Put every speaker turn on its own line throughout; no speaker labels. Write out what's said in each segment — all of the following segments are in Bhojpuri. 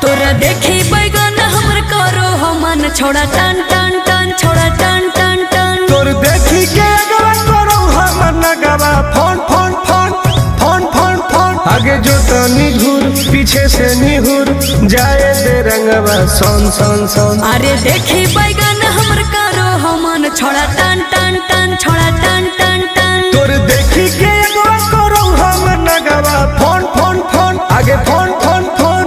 तोरा देखी बैगन हमर करो हो मन छोड़ा टन टन टन छोड़ा टन टन टन
तोर देखी के अगवा करो हमर नगवा phone phone phone phone phone phone आगे जो तनी घूर पीछे से निहुर जाए दे रंगवा सोन सोन सोन।
अरे देखी बैगन हमर करो हो मन छोड़ा टन टन टन छोड़ा टन टन टन
तोर देखी के अगवा करो हमर नगवा फोन फोन फोन आगे फोन फोन फोन।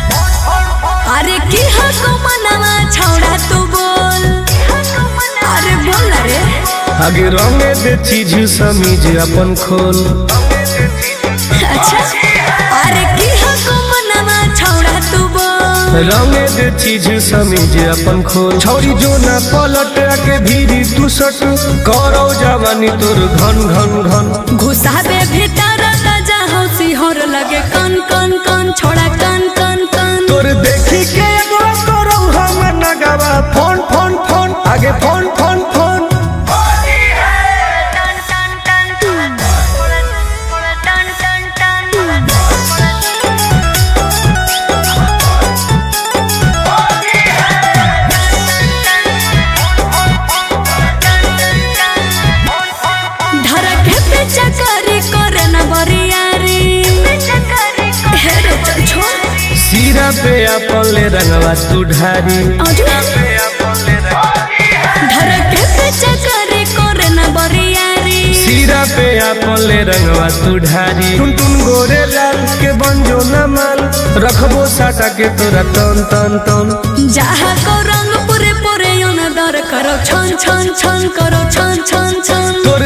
अरे की हको मनवा छोड़ा तू बोल अरे बोल रे
आगे रंगे दे चीज समीज अपन खोल।
अच्छा अरे की हको मनवा छोड़ा तू बोल
रंगे दे चीज समीज अपन खोल। छौरी जो ना पलट के भीरी तू सट करो जवानी तोर घन घन घन
घुसाबे भीतर ताजा हौसी होर लगे कन कन कन छोड़ा कन कन कन
तोर देखी के एगो करो हम नगवा फोन फोन फोन आगे फोन फोन फोन।
धरके पे चकरी करे न बरियारी हेरे चल छोड़
सीरा पे अपले रंगवा तू ढारी
धरके पे चकरी करे न बरियारी
सीरा पे अपले रंगवा तू ढारी टुन टुन गोरे लाल के बंजो न माल रखबो साटा के तोरा तन तन तन
जहा को रंग पूरे पूरे दर करो छन छन छन करो छन छन छन
तोर